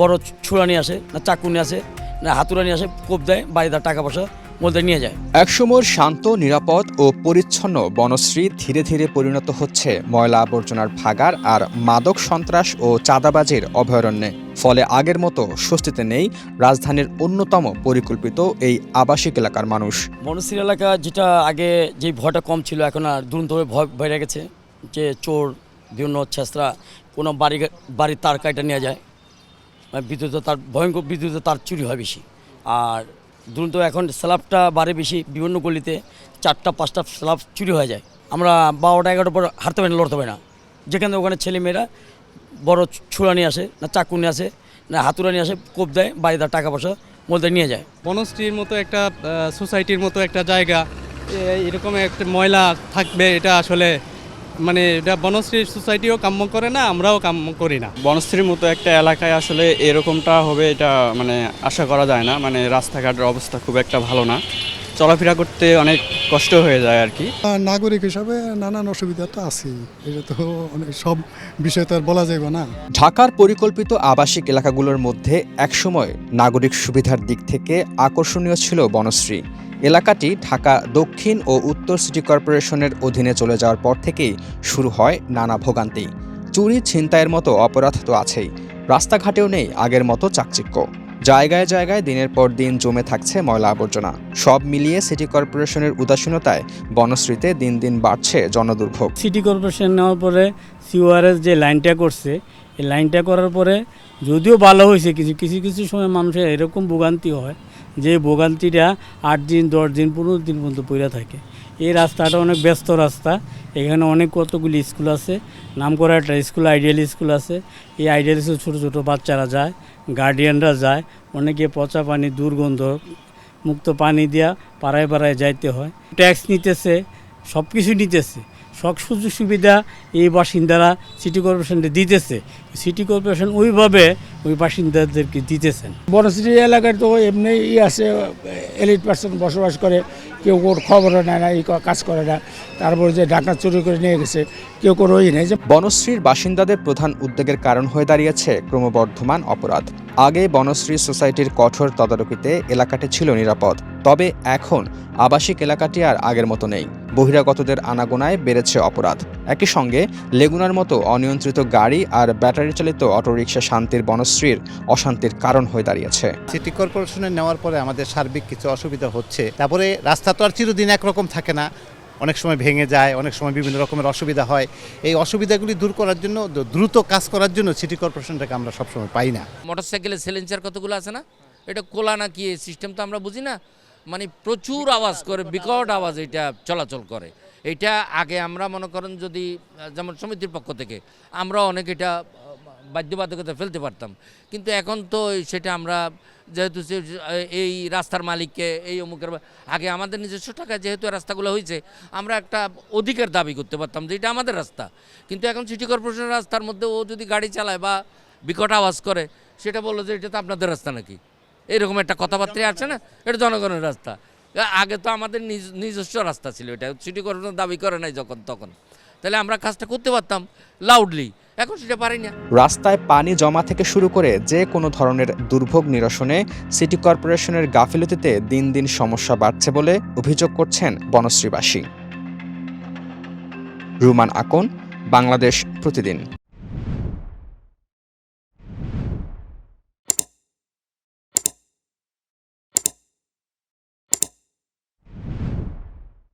বড় ছুরা নিয়ে আসে, না চাকু নিয়ে আসে, না হাতুড়া নিয়ে আসে, কোপ দেয়, বাড়িদার টাকা পয়সা মধ্যে নিয়ে যায়। একসময় শান্ত, নিরাপদ ও পরিচ্ছন্ন বনশ্রী ধীরে ধীরে পরিণত হচ্ছে ময়লা আবর্জনার ভাগাড় আর মাদক সন্ত্রাস ও চাঁদাবাজির অভয়ারণ্যে। ফলে আগের মতো স্বস্তিতে নেই রাজধানীর অন্যতম পরিকল্পিত এই আবাসিক এলাকার মানুষ। বনশ্রী এলাকা যেটা আগে যে ভয়টা কম ছিল, এখন আর দুরন্তভাবে ভয় বেড়ে গেছে। যে চোর, বিভিন্ন ছেঁচড়া, কোনো বাড়ির তার কাইটা নিয়ে যায়, বিদ্যুতের তার, ভয়ঙ্কর বিদ্যুতের তার চুরি হয় বেশি। আর দুরন্ত এখন স্ল্যাবটা বাড়ে বেশি, বিভিন্ন গলিতে 4-5টা স্ল্যাব চুরি হয়ে যায়। আমরা 12টা 11টার পর হাঁটতে পারি না, লড়তে পারি না। যেখানে ওখানে ছেলেমেয়েরা বড় ছুরা নিয়ে আসে, না চাকু নিয়ে আসে, না হাতুড়া নিয়ে আসে, কোপ দেয়, বাড়িদার টাকা পয়সা মধ্যে নিয়ে যায়। বনশ্রীর মতো একটা সোসাইটির মতো একটা জায়গা, এরকম একটা ময়লা থাকবে, এটা আসলে মানে এটা বনশ্রীর সোসাইটিও কাম্য করে না, আমরাও কাম্য করি না। বনশ্রীর মতো একটা এলাকায় আসলে এরকমটা হবে এটা মানে আশা করা যায় না। মানে রাস্তাঘাটের অবস্থা খুব একটা ভালো না, চলাফেরা করতে অনেক কষ্ট হয়ে যায় আর কি। নাগরিক হিসাবে নানান অসুবিধা তো আছেই, এটা তো সব বিষয় তো আর বলা যাবে না। ঢাকার পরিকল্পিত আবাসিক এলাকাগুলোর মধ্যে একসময় নাগরিক সুবিধার দিক থেকে আকর্ষণীয় ছিল বনশ্রী। এলাকাটি ঢাকা দক্ষিণ ও উত্তর সিটি কর্পোরেশনের অধীনে চলে যাওয়ার পর থেকেই শুরু হয় নানা ভোগান্তি। চুরি, ছিনতাইয়ের মতো অপরাধ তো আছেই, রাস্তাঘাটেও নেই আগের মতো চাকচিক্য। জায়গায় জায়গায় দিনের পর দিন জমে থাকছে ময়লা আবর্জনা। সব মিলিয়ে সিটি কর্পোরেশনের উদাসীনতায় বনশ্রীতে দিন দিন বাড়ছে জনদুর্ভোগ। সিটি কর্পোরেশন নেওয়ার পরে সিওআরএস যে লাইনটা করছে, এই লাইনটা করার পরে যদিও ভালো হয়েছে, কিছু সময় মানুষের এরকম ভোগান্তি হয় যে ভোগান্তিটা 8 দিন 10 দিন 15 দিন পর্যন্ত পড়ে থাকে। এই রাস্তাটা অনেক ব্যস্ত রাস্তা, এখানে অনেক কতগুলি স্কুল আছে, নামকরা একটা স্কুল আইডিয়াল স্কুল আছে। এই আইডিয়াল স্কুল ছোটো ছোটো বাচ্চারা যায়, গার্ডিয়ানরা যায়, অনেকে পচা পানি, দুর্গন্ধ মুক্ত পানি দিয়া পাড়ায় পাড়ায় যাইতে হয়। ট্যাক্স নিতেছে, সব কিছু নিতেছে, সব সুযোগ সুবিধা এই বাসিন্দারা সিটি কর্পোরেশনকে দিতেছে। সিটি কর্পোরেশন ওইভাবে ওই বাসিন্দাদেরকে দিতেছেন। বনশ্রী এলাকায় তো এমনি আছে, এলিট পার্সন বসবাস করে, কেউ ওর খবরও নেয় না, এই কাজ করে না। তারপরে যে ডাকাত চুরি করে নিয়ে গেছে, কেউ ওই নেই। যে বনশ্রীর বাসিন্দাদের প্রধান উদ্বেগের কারণ হয়ে দাঁড়িয়েছে ক্রমবর্ধমান অপরাধ। আগে বনশ্রী সোসাইটির কঠোর তদারকিতে এলাকাটি ছিল নিরাপদ, তবে এখন আবাসিক এলাকাটি আর আগের মতো নেই। বহিরাগতদের আনাগোনায় বেড়েছে অপরাধ। একই সঙ্গে লেগুনার মতো অনিয়ন্ত্রিত গাড়ি আর ব্যাটারি চালিত অটোরিকশা শান্তির বনশ্রীর অশান্তির কারণ হয়ে দাঁড়িয়েছে। সিটি কর্পোরেশনে নেওয়ার পরে আমাদের সার্বিক কিছু অসুবিধা হচ্ছে। তারপরে রাস্তা তো আর চিরদিন একরকম থাকে না, অনেক সময় ভেঙে যায়, অনেক সময় বিভিন্ন রকমের অসুবিধা হয়। এই অসুবিধাগুলি দূর করার জন্য, দ্রুত কাজ করার জন্য সিটি কর্পোরেশনটাকে আমরা সবসময় পাই না। মোটরসাইকেলের সিলেন্সার কতগুলো আছে না, এটা কোলা না কি সিস্টেম তো আমরা বুঝি না। মানে প্রচুর আওয়াজ করে, বিকট আওয়াজ এটা চলাচল করে। এটা আগে আমরা মনে করেন যদি যেমন সমিতির পক্ষ থেকে আমরা অনেক এটা বাধ্যবাধকতা ফেলতে পারতাম, কিন্তু এখন তো সেটা আমরা যেহেতু এই রাস্তার মালিককে এই অমুকের আগে আমাদের নিজস্ব টাকায় যেহেতু রাস্তাগুলো হয়েছে, আমরা একটা অধিকার দাবি করতে পারতাম যে এটা আমাদের রাস্তা। কিন্তু এখন সিটি কর্পোরেশনের রাস্তার মধ্যে ও যদি গাড়ি চালায় বা বিকট আওয়াজ করে, সেটা বললো যে এটা তো আপনাদের রাস্তা নাকি, এরকম একটা কথাবার্তায় আছে না, এটা জনগণের রাস্তা। আগে তো আমাদের নিজস্ব রাস্তা ছিল, এটা সিটি কর্পোরেশন দাবি করে নাই যখন তখন, তাহলে আমরা কাজটা করতে পারতাম লাউডলি, এখন সেটা পারি না। রাস্তায় পানি জমা থেকে শুরু করে যে কোনো ধরনের দুর্ভোগ নিরসনে সিটি কর্পোরেশনের গাফিলতিতে দিন দিন সমস্যা বাড়ছে বলে অভিযোগ করছেন বনশ্রীবাসী। রুমান আকন, বাংলাদেশ প্রতিদিন।